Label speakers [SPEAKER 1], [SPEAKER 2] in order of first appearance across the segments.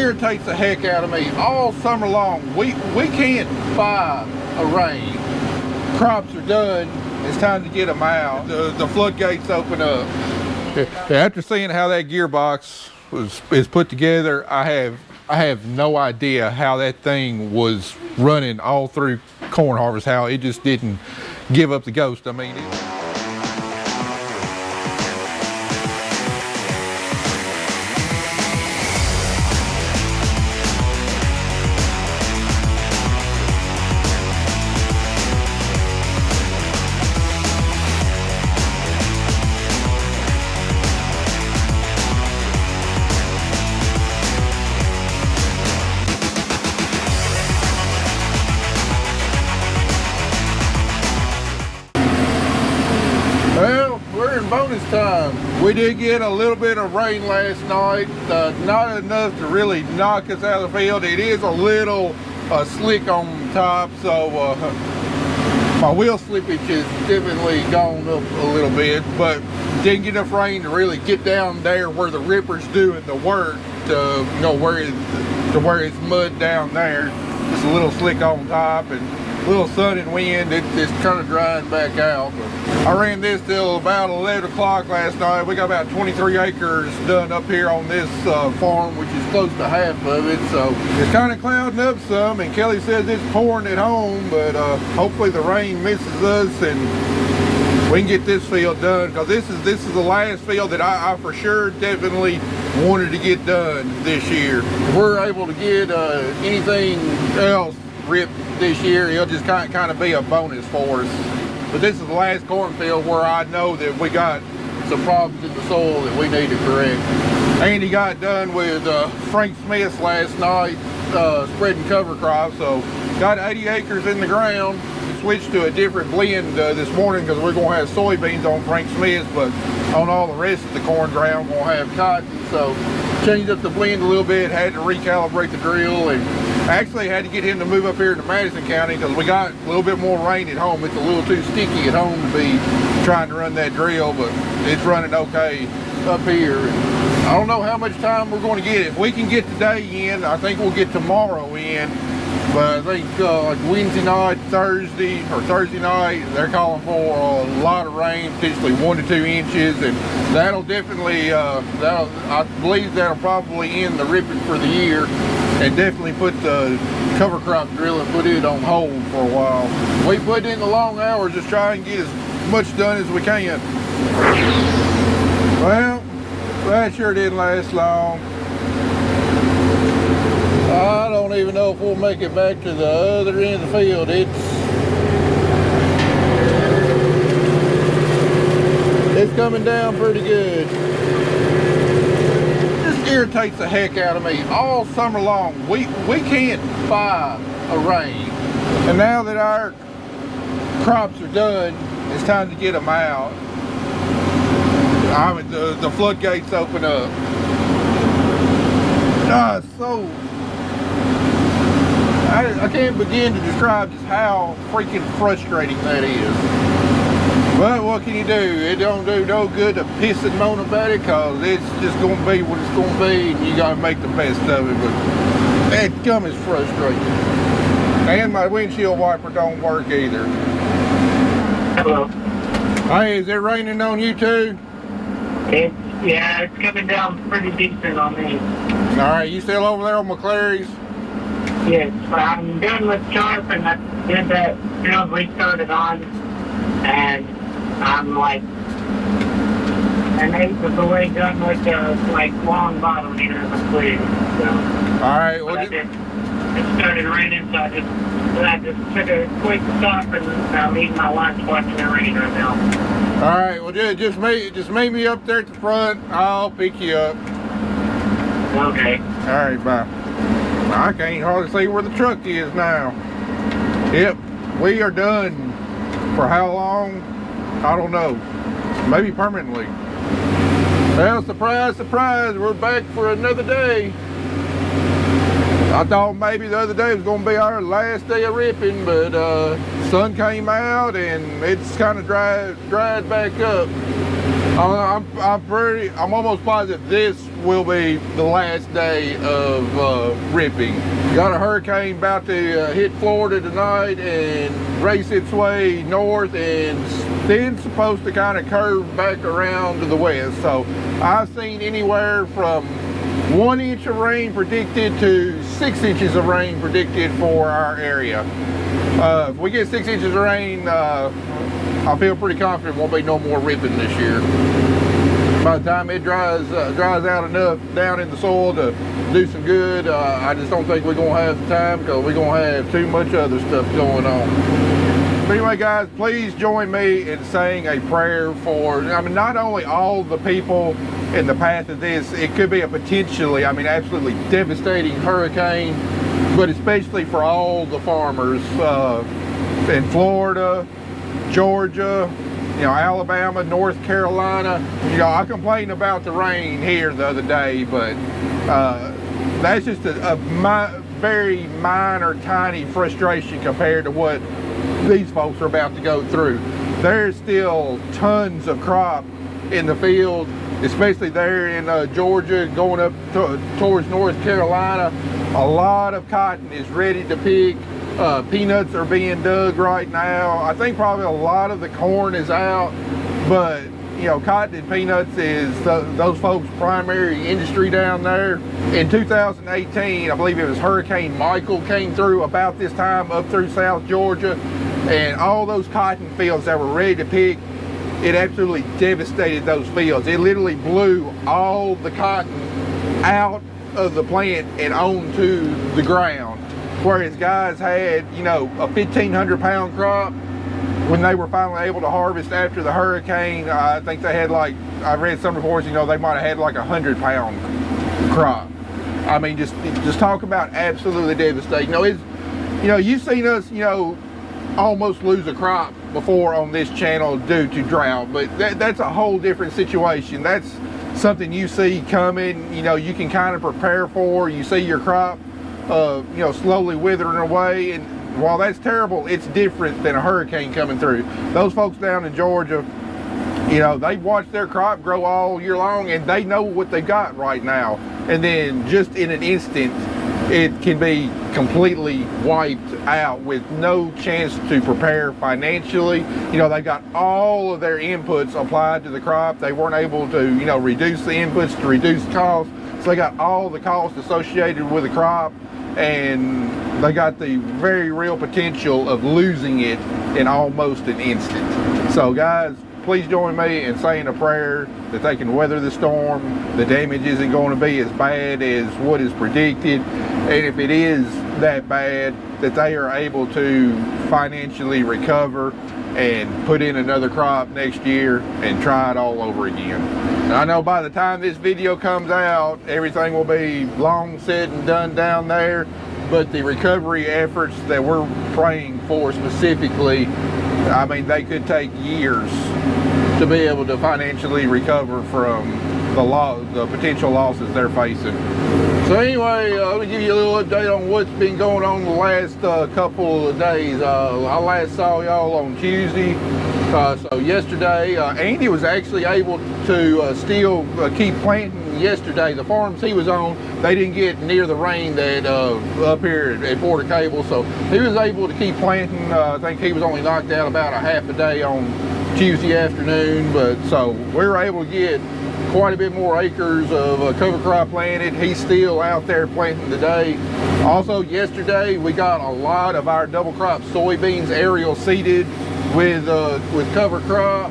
[SPEAKER 1] irritates the heck out of me all summer long. We can't buy a rain. Crops are done. It's time to get them out. The floodgates open up. After seeing how that gearbox is put together, I have no idea how that thing was running all through corn harvest. How it just didn't give up the ghost. I mean. Well, we're in bonus time. We did get a little bit of rain last night, not enough to really knock us out of the field. It is a little slick on top, so my wheel slippage has definitely gone up a little bit, but didn't get enough rain to really get down there where the ripper's doing the work to, you know, where it's mud down there. Just a little slick on top and a little sun and wind. It's kind of drying back out. But I ran this till about 11 o'clock last night. We got about 23 acres done up here on this farm, which is close to half of it. So it's kind of clouding up some, and Kelly says it's pouring at home, but hopefully the rain misses us and we can get this field done, because this is the last field that I for sure definitely wanted to get done this year. If we're able to get anything else ripped this year, it'll just kind of be a bonus for us. But this is the last cornfield where I know that we got some problems in the soil that we need to correct. Andy got done with Frank Smith's last night, spreading cover crops, so got 80 acres in the ground. Switched to a different blend this morning because we're going to have soybeans on Frank Smith's, but on all the rest of the corn ground we're going to have cotton. So changed up the blend a little bit, had to recalibrate the drill, and actually had to get him to move up here to Madison County because we got a little bit more rain at home. It's a little too sticky at home to be trying to run that drill, but it's running okay up here. I don't know how much time we're going to get. If we can get today in, I think we'll get tomorrow in. But I think like Wednesday night, Thursday night, they're calling for a lot of rain, potentially 1 to 2 inches, and that'll definitely, I believe that'll probably end the ripping for the year, and definitely put the cover crop drill and put it on hold for a while. We put in the long hours, just try and get as much done as we can. Well, that sure didn't last long. I don't even know if we'll make it back to the other end of the field. It's coming down pretty good. This irritates the heck out of me all summer long. We can't buy a rain. And now that our crops are done, it's time to get them out. I mean, the floodgates open up. So I can't begin to describe just how freaking frustrating that is. But what can you do? It don't do no good to piss and moan about it, because it's just going to be what it's going to be, and you got to make the best of it. But that gum is frustrating. And my windshield wiper don't work either.
[SPEAKER 2] Hello.
[SPEAKER 1] Hey, is it raining on you too?
[SPEAKER 2] Yeah, it's coming down pretty decent on me.
[SPEAKER 1] Alright, you still over there on McClary's?
[SPEAKER 2] Yes, I'm done with Sharp, and I did that field restarted on, and I'm like an eighth of the way done with the long bottom here in the clear. So,
[SPEAKER 1] alright, well,
[SPEAKER 2] it started raining, so I just took a quick stop, and I'm eating my lunch watching the rain right now.
[SPEAKER 1] Alright, well just meet me up there at the front. I'll pick you up.
[SPEAKER 2] Okay.
[SPEAKER 1] Alright, bye. I can't hardly see where the truck is now. Yep, we are done. For how long? I don't know. Maybe permanently. Well, surprise, surprise, we're back for another day. I thought maybe the other day was going to be our last day of ripping, but sun came out and it's kind of dried back up. I'm almost positive this will be the last day of ripping. Got a hurricane about to hit Florida tonight and race its way north, and then supposed to kind of curve back around to the west. So I've seen anywhere from 1 inch of rain predicted to 6 inches of rain predicted for our area. If we get 6 inches of rain, I feel pretty confident won't be no more ripping this year. By the time it dries out enough down in the soil to do some good, I just don't think we're gonna have the time, because we're gonna have too much other stuff going on. But anyway, guys, please join me in saying a prayer for, I mean, not only all the people in the path of this, it could be a potentially, I mean, absolutely devastating hurricane, but especially for all the farmers in Florida, Georgia, you know, Alabama, North Carolina. You know, I complained about the rain here the other day, but that's just a very minor, tiny frustration compared to what these folks are about to go through. There's still tons of crop in the field, especially there in Georgia, going up towards North Carolina. A lot of cotton is ready to pick. Peanuts are being dug right now. I think probably a lot of the corn is out, but you know, cotton and peanuts is those folks' primary industry down there. In 2018, I believe it was Hurricane Michael came through about this time up through South Georgia, and all those cotton fields that were ready to pick, it absolutely devastated those fields. It literally blew all the cotton out of the plant and onto the ground. Whereas guys had, you know, a 1,500 pound crop when they were finally able to harvest after the hurricane. I think they had, like, I read some reports, you know, they might have had like a 100 pound crop. I mean, just talk about absolutely devastating. You know, it's, you know, you've seen us, you know, almost lose a crop before on this channel due to drought, but that's a whole different situation. That's something you see coming, you know, you can kind of prepare for. You see your crop you know, slowly withering away, and while that's terrible, it's different than a hurricane coming through. Those folks down in Georgia, you know, they've watched their crop grow all year long, and they know what they've got right now, and then just in an instant it can be completely wiped out with no chance to prepare financially. You know, they've got all of their inputs applied to the crop. They weren't able to, you know, reduce the inputs to reduce costs, so they got all the costs associated with the crop, and they got the very real potential of losing it in almost an instant. So guys, please join me in saying a prayer that they can weather the storm. The damage isn't going to be as bad as what is predicted, and if it is that bad, that they are able to financially recover and put in another crop next year and try it all over again. And I know by the time this video comes out, everything will be long said and done down there, but the recovery efforts that we're praying for specifically, I mean, they could take years to be able to financially recover from the potential losses they're facing. So anyway, let me give you a little update on what's been going on the last couple of days. I last saw y'all on Tuesday. So yesterday, Andy was actually able to still keep planting yesterday. The farms he was on, they didn't get near the rain that up here at Porter Cable, so he was able to keep planting. I think he was only knocked out about a half a day on Tuesday afternoon, but so we were able to get quite a bit more acres of cover crop planted. He's still out there planting today. Also yesterday, we got a lot of our double crop soybeans aerial seeded with cover crop.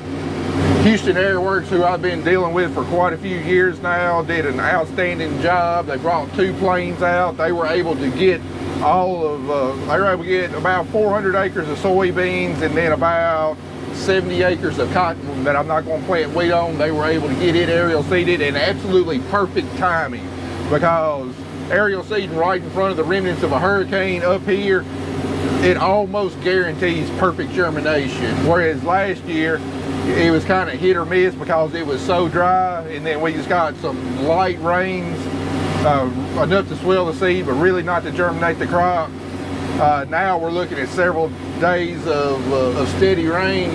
[SPEAKER 1] Houston Airworks, who I've been dealing with for quite a few years now, did an outstanding job. They brought 2 planes out. They were able to get they were able to get about 400 acres of soybeans and then about 70 acres of cotton that I'm not going to plant wheat on. They were able to get it aerial seeded, and absolutely perfect timing, because aerial seeding right in front of the remnants of a hurricane up here, it almost guarantees perfect germination. Whereas last year it was kind of hit or miss because it was so dry, and then we just got some light rains, enough to swell the seed but really not to germinate the crop. Now we're looking at several days of steady rain,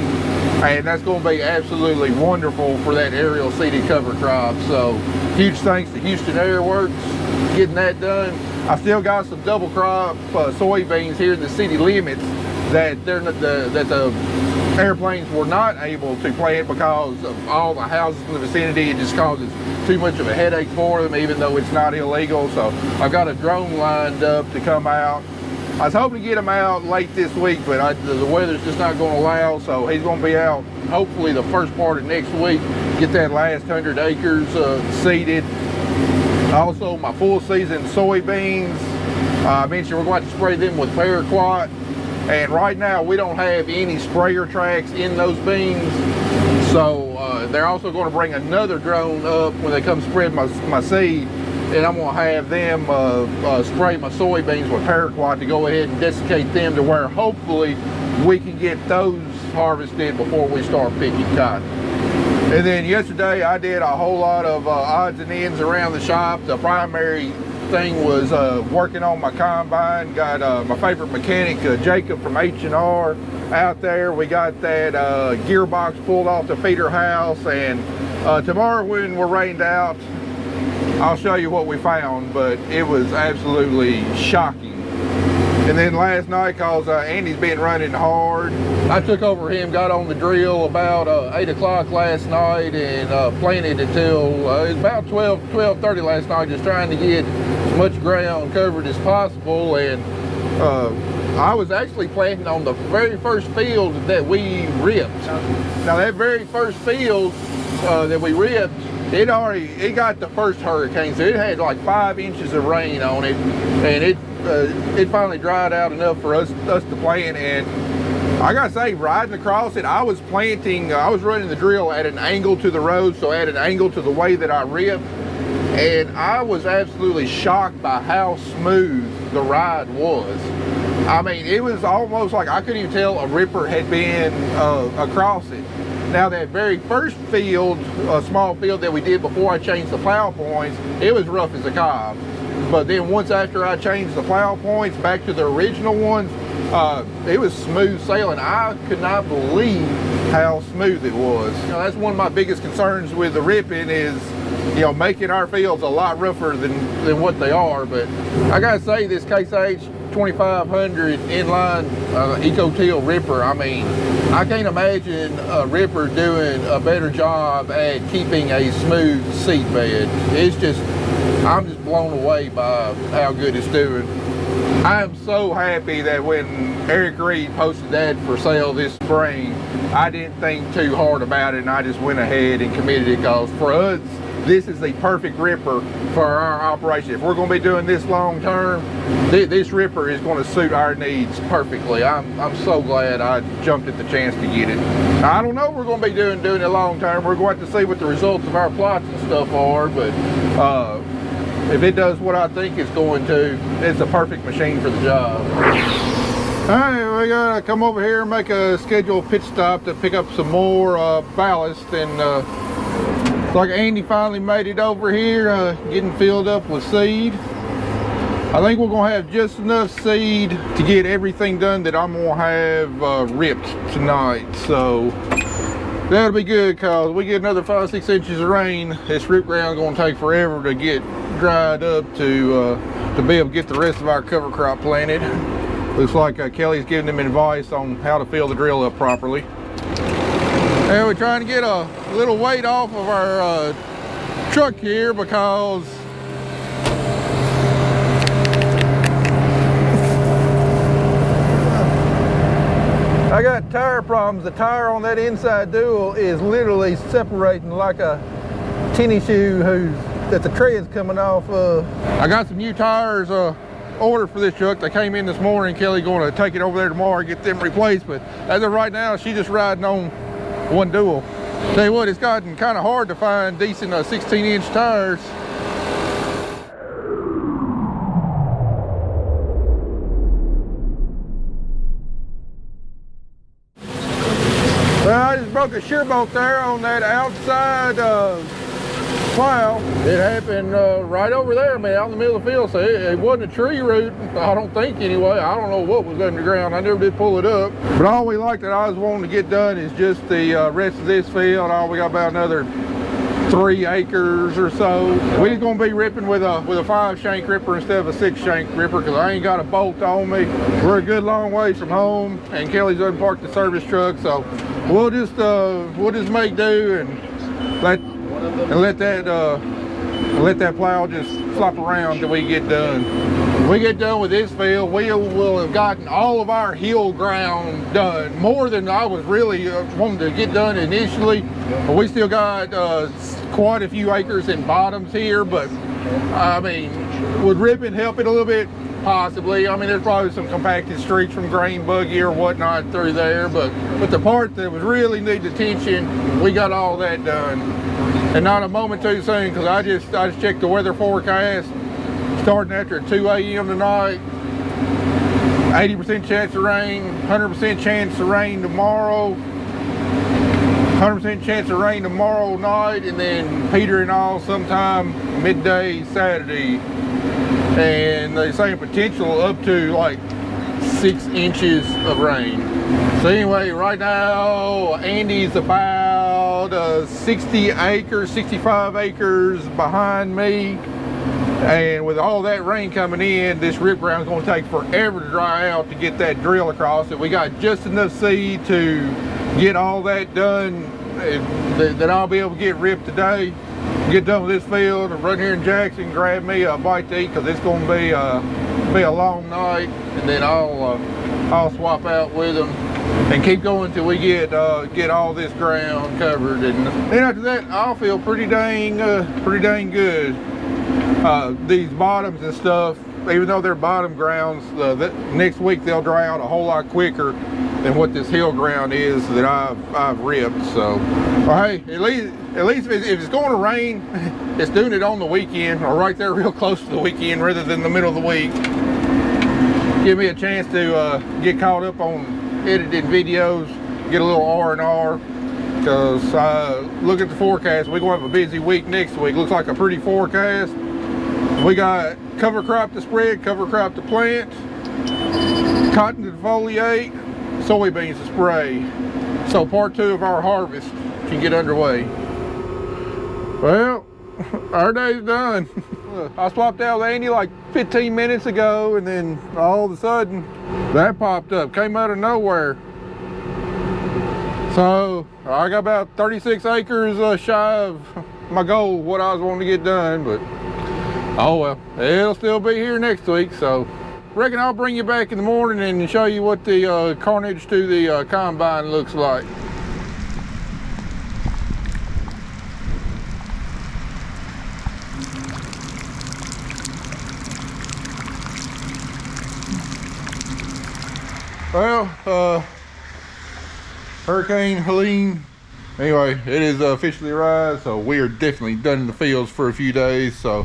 [SPEAKER 1] and that's going to be absolutely wonderful for that aerial seeded cover crop. So huge thanks to Houston Airworks getting that done. I still got some double crop soybeans here in the city limits that the airplanes were not able to plant because of all the houses in the vicinity. It just causes too much of a headache for them, even though it's not illegal. So I've got a drone lined up to come out. I was hoping to get him out late this week, but the weather's just not going to allow, so he's going to be out hopefully the first part of next week, get that last 100 acres seeded. Also, my full season soybeans, I mentioned we're going to spray them with paraquat, and right now we don't have any sprayer tracks in those beans, so they're also going to bring another drone up when they come spread my seed, and I'm going to have them spray my soybeans with paraquat to go ahead and desiccate them to where hopefully we can get those harvested before we start picking cotton. And then yesterday I did a whole lot of odds and ends around the shop. The primary thing was working on my combine. Got my favorite mechanic, Jacob from H&R, out there. We got that gearbox pulled off the feeder house, and tomorrow when we're rained out, I'll show you what we found, but it was absolutely shocking. And then last night, because Andy's been running hard, I took over him, got on the drill about 8 o'clock last night, and planted until it was about 12:30 last night, just trying to get as much ground covered as possible. And I was actually planting on the very first field that we ripped. Now that very first field that we ripped, it got the first hurricane, so it had like 5 inches of rain on it, and it finally dried out enough for us to plant. And I gotta say, riding across it, I was running the drill at an angle to the road, so at an angle to the way that I ripped, and I was absolutely shocked by how smooth the ride was. I mean, it was almost like I couldn't even tell a ripper had been across it. Now that very first field, a small field that we did before I changed the plow points, it was rough as a cob. But then once after I changed the plow points back to the original ones, it was smooth sailing. I could not believe how smooth it was. Now, that's one of my biggest concerns with the ripping is, making our fields a lot rougher than what they are. But I gotta say, this Case H 2500 inline Eco-Till ripper, I mean, I can't imagine a ripper doing a better job at keeping a smooth seed bed. I'm just blown away by how good it's doing. I am so happy that when Eric Reed posted that for sale this spring, I didn't think too hard about it, and I just went ahead and committed it, because for us, this is the perfect ripper for our operation. If we're going to be doing this long term, this ripper is going to suit our needs perfectly. I'm so glad I jumped at the chance to get it. I don't know if we're going to be doing it long term. We're going to see what the results of our plots and stuff are, but if it does what I think it's going to, it's a perfect machine for the job. All right, we gotta come over here and make a scheduled pit stop to pick up some more ballast, and like Andy finally made it over here, getting filled up with seed. I think we're gonna have just enough seed to get everything done that I'm gonna have ripped tonight. So that'll be good, because we get another 5-6 inches of rain, this root ground gonna take forever to get dried up to be able to get the rest of our cover crop planted. Looks like Kelly's giving them advice on how to fill the drill up properly. And we're trying to get a little weight off of our truck here, because I got tire problems. The tire on that inside dual is literally separating like a tennis shoe that the tread's coming off of. I got some new tires ordered for this truck. They came in this morning. Kelly's going to take it over there tomorrow and get them replaced, but as of right now, she's just riding on one dual. Tell you what, it's gotten kind of hard to find decent 16-inch tires. Well, I just broke a shear bolt there on that outside plow. It happened right over there, man, out in the middle of the field. So it wasn't a tree root, I don't think anyway. I don't know what was underground. I never did pull it up. But all we like that I was wanting to get done is just the rest of this field. We got about another 3 acres or so. We're gonna be ripping with a 5-shank ripper instead of a 6-shank ripper because I ain't got a bolt on me. We're a good long ways from home, and Kelly's unparked the service truck, so we'll just make do and let that plow just flop around till we get done. When we get done with this field, we will have gotten all of our hill ground done, more than I was really wanting to get done initially. But we still got quite a few acres in bottoms here, but I mean, would ripping help it a little bit? Possibly. I mean, there's probably some compacted streaks from grain buggy or whatnot through there, but the part that was really needing attention, we got all that done. And not a moment too soon, because I just checked the weather forecast. Starting after 2 a.m. tonight, 80% chance of rain, 100% chance of rain tomorrow, 100% chance of rain tomorrow night, and then petering off sometime midday Saturday. And they say potential up to like 6 inches of rain. So anyway, right now Andy's about 60 acres, 65 acres behind me. And with all that rain coming in, this rip ground is going to take forever to dry out to get that drill across it. We got just enough seed to get all that done that I'll be able to get ripped today. Get done with this field and run here in Jackson, grab me a bite to eat because it's going to be a long night, and then I'll swap out with them and keep going till we get all this ground covered. And then after that, I'll feel pretty dang good. These bottoms and stuff, even though they're bottom grounds, next week they'll dry out a whole lot quicker than what this hill ground is that I've ripped. So, well, hey, at least if it's going to rain, it's doing it on the weekend or right there real close to the weekend rather than the middle of the week. Give me a chance to get caught up on editing videos, get a little R&R. Because look at the forecast, we're going to have a busy week next week. Looks like a pretty forecast. We got cover crop to spread, cover crop to plant, cotton to defoliate, soybeans to spray. So part 2 of our harvest can get underway. Well, our day's done. I swapped out with Andy like 15 minutes ago, and then all of a sudden that popped up, came out of nowhere. So I got about 36 acres shy of my goal, what I was wanting to get done, but oh well, it'll still be here next week. So reckon I'll bring you back in the morning and show you what the carnage to the combine looks like. Well, Hurricane Helene, anyway, it is officially arrived, so we are definitely done in the fields for a few days. So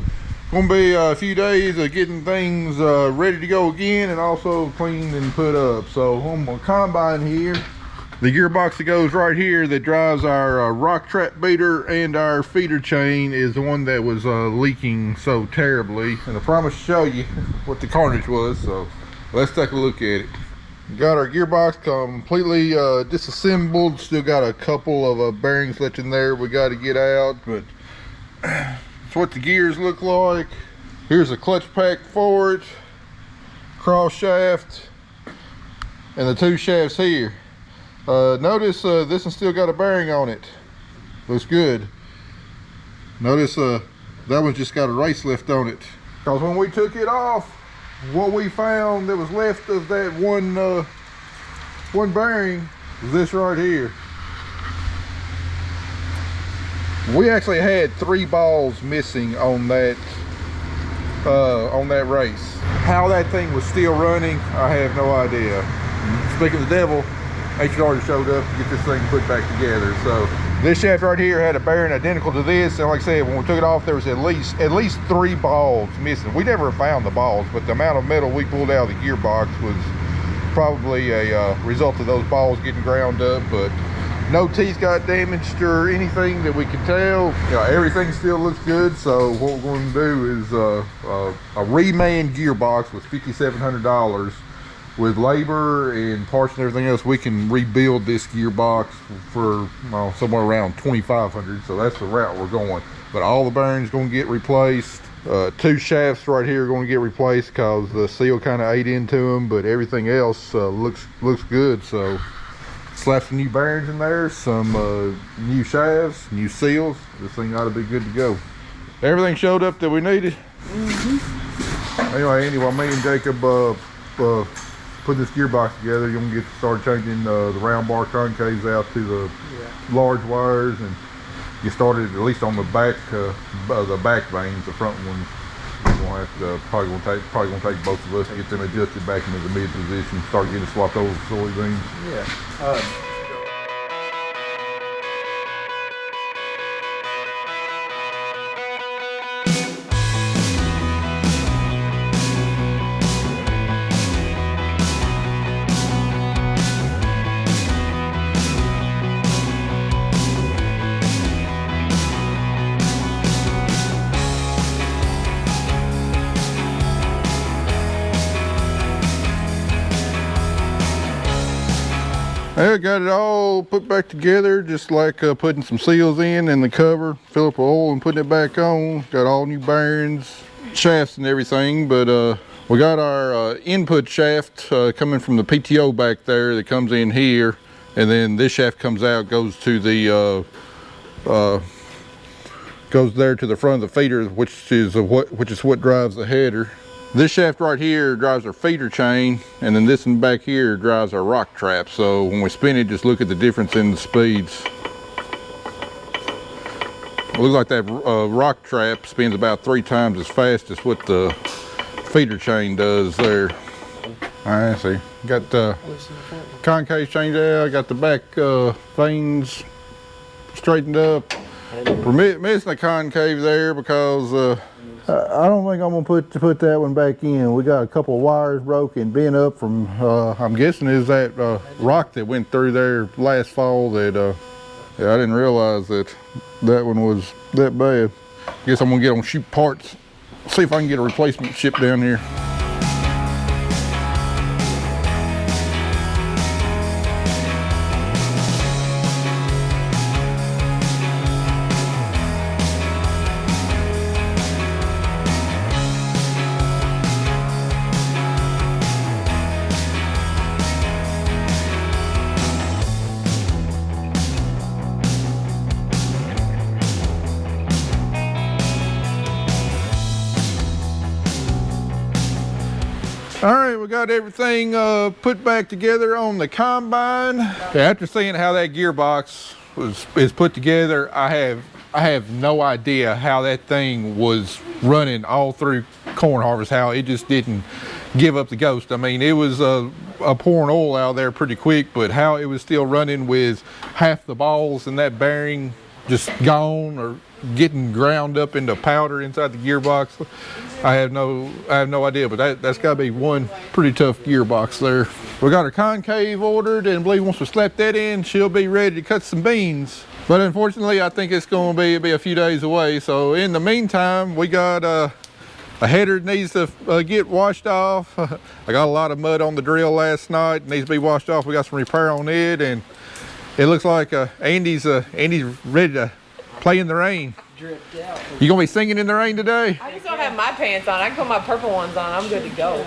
[SPEAKER 1] gonna be a few days of getting things ready to go again, and also cleaned and put up. So on my combine here, the gearbox that goes right here that drives our rock trap beater and our feeder chain is the one that was leaking so terribly, and I promise to show you what the carnage was. So let's take a look at it. Got our gearbox completely disassembled. Still got a couple of bearings left in there we got to get out, but it's what the gears look like. Here's a clutch pack for it, cross shaft, and the 2 shafts here. Notice this one still got a bearing on it. Looks good. Notice that one's just got a race lift on it. Because when we took it off, what we found that was left of that one bearing was this right here. We actually had 3 balls missing on that race. How that thing was still running, I have no idea. Speaking of the devil, HR already showed up to get this thing put back together. So this shaft right here had a bearing identical to this, and like I said, when we took it off, there was at least 3 balls missing. We never found the balls, but the amount of metal we pulled out of the gearbox was probably a result of those balls getting ground up. But No teeth got damaged or anything that we can tell. Everything still looks good. So what we're going to do is a reman gearbox with $5,700. With labor and parts and everything else, we can rebuild this gearbox for somewhere around $2,500. So that's the route we're going. But all the bearings going to get replaced. 2 shafts right here are going to get replaced because the seal kind of ate into them. But everything else looks good. So slap some new bearings in there, some new shafts, new seals. This thing ought to be good to go. Everything showed up that we needed. Anyway, while me and Jacob put this gearbox together, you're gonna get to start changing the round bar concaves out to the large wires, and get started at least on the back vanes, the front ones. We're gonna have to probably gonna take both of us to get them adjusted back into the mid position, start getting swapped over to soybeans.
[SPEAKER 3] Yeah.
[SPEAKER 1] I got it all put back together, just like putting some seals in the cover, fill up with oil and putting it back on. Got all new bearings, shafts and everything, but we got our input shaft coming from the PTO back there that comes in here, and then this shaft comes out, goes to the goes there to the front of the feeder, which is what drives the header. This shaft right here drives our feeder chain, and then this one back here drives our rock trap. So when we spin it, just look at the difference in the speeds. It looks like that rock trap spins about 3 times as fast as what the feeder chain does there. All right, see, got the concave changed out, got the back vanes straightened up. We're missing the concave there because I don't think I'm gonna put that one back in. We got a couple of wires broken, bent up from I'm guessing is that rock that went through there last fall. That I didn't realize that one was that bad. Guess I'm gonna get on Shoot Parts, see if I can get a replacement shipped down here. All right, we got everything put back together on the combine. After seeing how that gearbox is put together, I have no idea how that thing was running all through corn harvest, how it just didn't give up the ghost. I mean, it was pouring oil out there pretty quick, but how it was still running with half the balls and that bearing just gone or getting ground up into powder inside the gearbox, I have no idea, but that's got to be one pretty tough gearbox there. We got our concave ordered, and I believe once we slap that in, she'll be ready to cut some beans. But unfortunately, I think it's going to be a few days away. So in the meantime, we got a header that needs to get washed off. I got a lot of mud on the drill last night. It needs to be washed off. We got some repair on it, and it looks like Andy's ready to play in the rain.
[SPEAKER 3] Dripped out.
[SPEAKER 1] You gonna be singing in the rain today?
[SPEAKER 4] I just don't have my pants on. I can put my purple ones on. I'm good to go.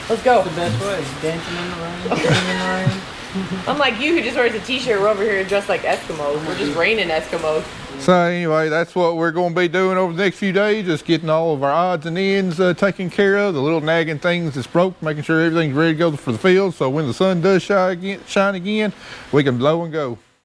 [SPEAKER 4] Let's go.
[SPEAKER 3] That's the best way. Dancing in the rain, singing in the rain.
[SPEAKER 4] Unlike you who just wears a t-shirt, we're over here dressed like Eskimos. We're just raining Eskimos.
[SPEAKER 1] So anyway, that's what we're going to be doing over the next few days, just getting all of our odds and ends taken care of, the little nagging things that's broke, making sure everything's ready to go for the field, so when the sun does shine again, we can blow and go.